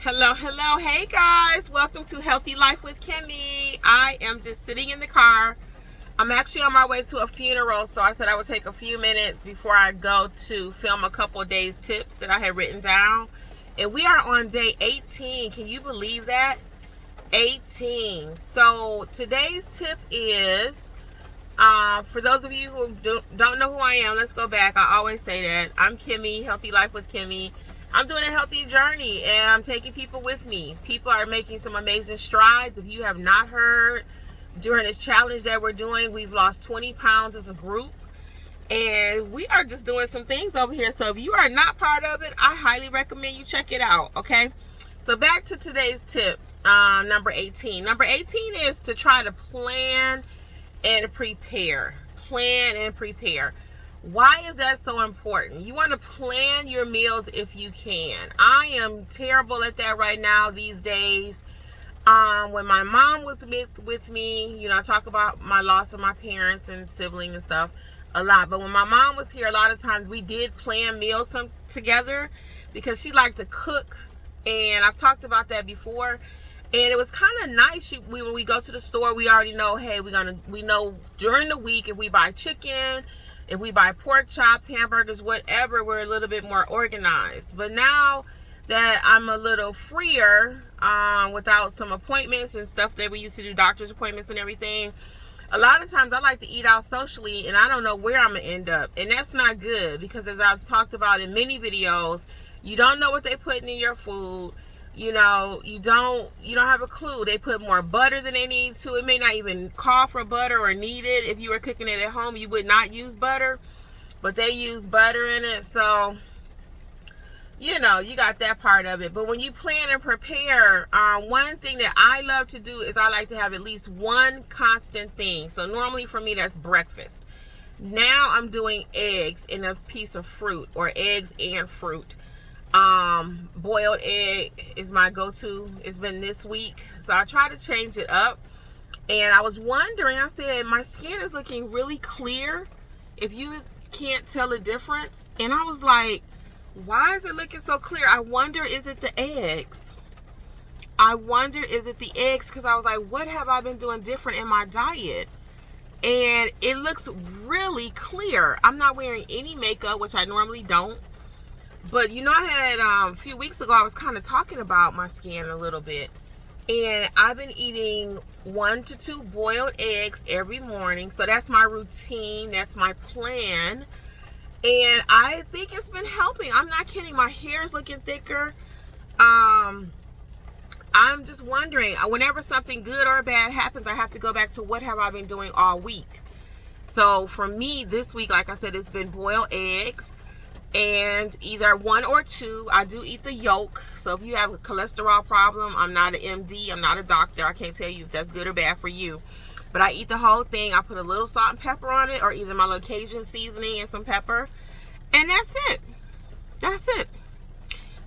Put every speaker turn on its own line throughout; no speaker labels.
Hello. Hey guys, welcome to Healthy Life with Kimmi. I am just sitting in the car. I'm actually on my way to a funeral, so I said I would take a few minutes before I go to film a couple of days tips that I had written down. And we are on day 18. Can you believe that? 18. So today's tip is, for those of you who don't know who I am, let's go back. I always say that. I'm Kimmi, Healthy Life with Kimmi. I'm doing a healthy journey and I'm taking people with me. People are making some amazing strides. If you have not heard, during this challenge that we're doing, we've lost 20 pounds as a group. And we are just doing some things over here. So if you are not part of it, I highly recommend you check it out, okay? So back to today's tip, number 18. Number 18 is to try to plan and prepare. Plan and prepare. Why is that so important? You want to plan your meals if you can. I am terrible at that right now these days. When my mom was with me, you know, I talk about my loss of my parents and sibling and stuff a lot. But when my mom was here, a lot of times we did plan meals together because she liked to cook. And I've talked about that before. And it was kind of nice. When we go to the store, we already know, hey, we know during the week if we buy chicken, if we buy pork chops, hamburgers, whatever, we're a little bit more organized. But now that I'm a little freer, without some appointments and stuff that we used to do, doctor's appointments and everything, a lot of times I like to eat out socially and I don't know where I'm going to end up. And that's not good because, as I've talked about in many videos, you don't know what they're putting in your food. You know, you don't have a clue. They put more butter than they need to. It may not even call for butter or need it. If you were cooking it at home, you would not use butter, but they use butter in it. So, you know, you got that part of it. But when you plan and prepare, one thing that I love to do is I like to have at least one constant thing. So normally for me, that's breakfast. Now I'm doing eggs and a piece of fruit, or eggs and fruit. Boiled egg is my go-to. It's been this week, so I try to change it up. And I was wondering, I said, my skin is looking really clear, if you can't tell the difference. And I was like, why is it looking so clear? I wonder, is it the eggs? Because I was like, what have I been doing different in my diet? And it looks really clear. I'm not wearing any makeup, which I normally don't. But you know, I had a few weeks ago, I was kind of talking about my skin a little bit. And I've been eating 1 to 2 boiled eggs every morning. So that's my routine. That's my plan. And I think it's been helping. I'm not kidding. My hair is looking thicker. I'm just wondering, whenever something good or bad happens, I have to go back to what have I been doing all week. So for me, this week, like I said, it's been boiled eggs. And either 1 or 2, I do eat the yolk. So if you have a cholesterol problem, I'm not an MD, I'm not a doctor. I can't tell you if that's good or bad for you. But I eat the whole thing. I put a little salt and pepper on it, or either my little Cajun seasoning and some pepper. And that's it. That's it.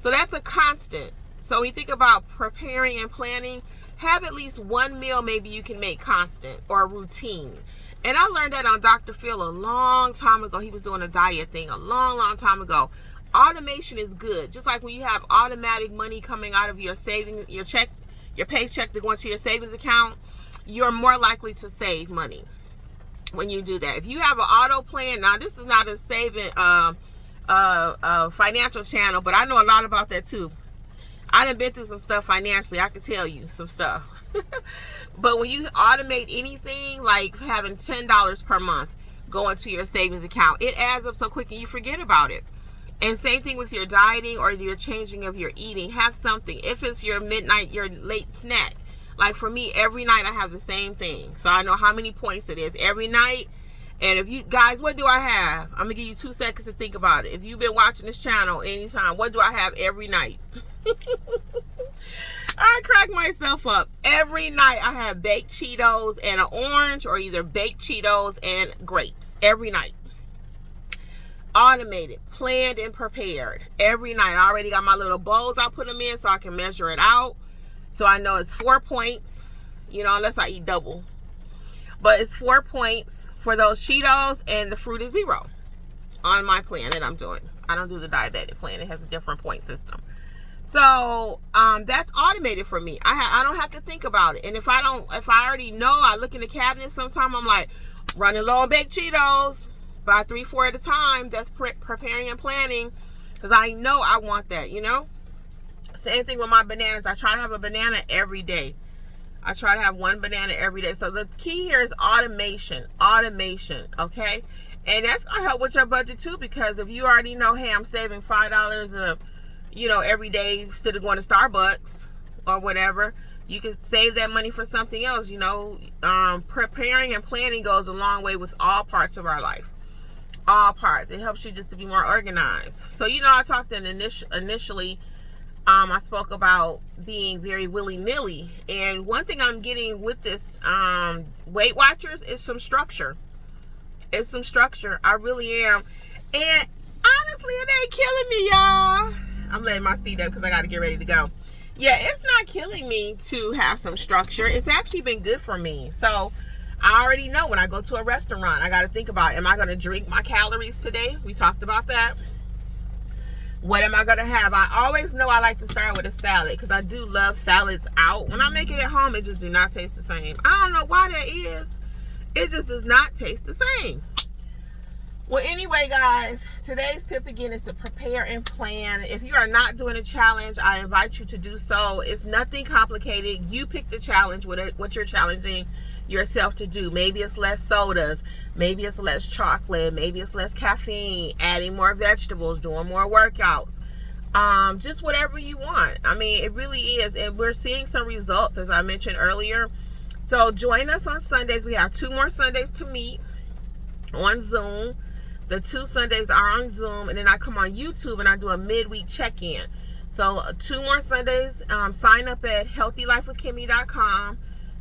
So that's a constant. So when you think about preparing and planning, have at least one meal maybe you can make constant or a routine. And I learned that on Dr. Phil a long time ago. He was doing a diet thing a long time ago. Automation is good. Just like when you have automatic money coming out of your savings, your paycheck to go into your savings account, you're more likely to save money when you do that. If you have an auto plan, now this is not a saving financial channel, but I know a lot about that too. I done been through some stuff financially. I can tell you some stuff. But when you automate anything, like having $10 per month go into your savings account, it adds up so quick and you forget about it. And same thing with your dieting or your changing of your eating. Have something. If it's your midnight, your late snack. Like for me, every night I have the same thing. So I know how many points it is every night. And if you guys, what do I have? I'm going to give you 2 seconds to think about it. If you've been watching this channel anytime, what do I have every night? I crack myself up. Every night I have baked Cheetos and an orange, or either baked Cheetos and grapes. Every night. Automated, planned, and prepared. Every night. I already got my little bowls I put them in so I can measure it out. So I know it's 4 points, you know, unless I eat double. But it's 4 points for those Cheetos, and the fruit is 0 on my plan that I'm doing. I don't do the diabetic plan. It has a different point system. So that's automated for me. I don't have to think about it. And if I already know, I look in the cabinet sometime, I'm like, running low on baked Cheetos, buy 3-4 at a time. That's preparing and planning, because I know I want that, you know. Same thing with my bananas. I try to have a banana every day. I try to have one banana every day. So the key here is automation, okay? And that's gonna help with your budget too, because if you already know, hey, I'm saving $5 every day instead of going to Starbucks or whatever, you can save that money for something else. Preparing and planning goes a long way with all parts of our life. All parts. It helps you just to be more organized. So, I talked initially, I spoke about being very willy-nilly. And one thing I'm getting with this Weight Watchers is some structure. It's some structure. I really am. And honestly, it ain't killing me, y'all. I'm letting my seat up because I got to get ready to go. Yeah, it's not killing me to have some structure. It's actually been good for me. So I already know when I go to a restaurant, I got to think about, am I going to drink my calories today? We talked about that. What am I going to have? I always know I like to start with a salad because I do love salads out. When I make it at home, it just do not taste the same. I don't know why that is. It just does not taste the same. Well, anyway, guys, today's tip again is to prepare and plan. If you are not doing a challenge, I invite you to do so. It's nothing complicated. You pick the challenge, what you're challenging yourself to do. Maybe it's less sodas. Maybe it's less chocolate. Maybe it's less caffeine, adding more vegetables, doing more workouts. Just whatever you want. I mean, it really is. And we're seeing some results, as I mentioned earlier. So join us on Sundays. We have 2 more Sundays to meet on Zoom. The 2 Sundays are on Zoom, and then I come on YouTube and I do a midweek check-in. So 2 more Sundays. Sign up at healthylifewithkimmi.com,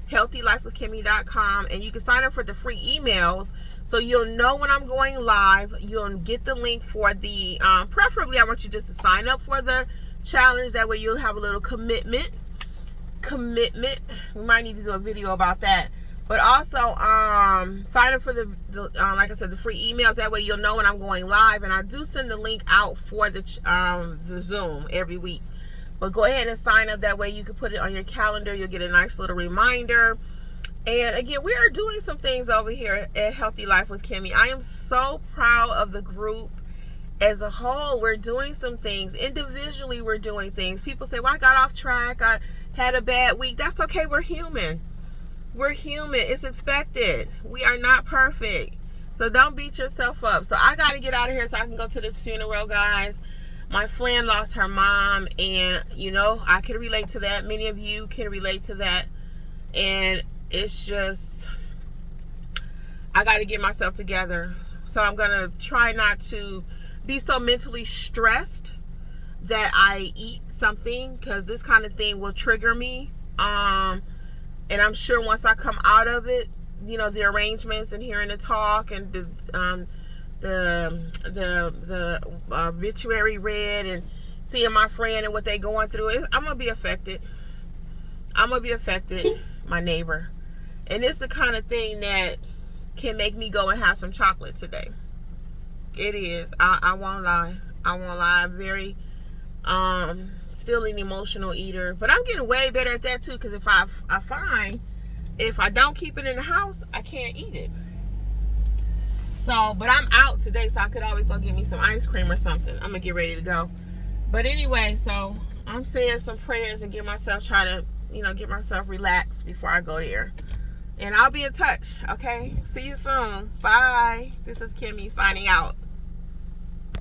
healthylifewithkimmi.com, and you can sign up for the free emails so you'll know when I'm going live. You'll get the link for the, preferably I want you just to sign up for the challenge. That way you'll have a little commitment. We might need to do a video about that. But also, sign up for the like I said, the free emails. That way you'll know when I'm going live. And I do send the link out for the Zoom every week. But go ahead and sign up. That way you can put it on your calendar. You'll get a nice little reminder. And again, we are doing some things over here at Healthy Life with Kimmi. I am so proud of the group as a whole. We're doing some things. Individually, we're doing things. People say, well, I got off track. I had a bad week. That's okay. We're human. We're human. It's expected. We are not perfect. So don't beat yourself up. So I got to get out of here so I can go to this funeral, guys. My friend lost her mom, and, I can relate to that. Many of you can relate to that. And it's just, I got to get myself together. So I'm going to try not to be so mentally stressed that I eat something, because this kind of thing will trigger me. And I'm sure once I come out of it, the arrangements and hearing the talk and the obituary read and seeing my friend and what they going through, I'm gonna be affected. My neighbor, and it's the kind of thing that can make me go and have some chocolate today. It is. I won't lie. I'm very still an emotional eater, but I'm getting way better at that too, because if I find if I don't keep it in the house, I can't eat it. So, but I'm out today, so I could always go get me some ice cream or something. I'm gonna get ready to go. But anyway, so I'm saying some prayers and get myself relaxed before I go there. And I'll be in touch, okay? See you soon. Bye. This is Kimmi signing out.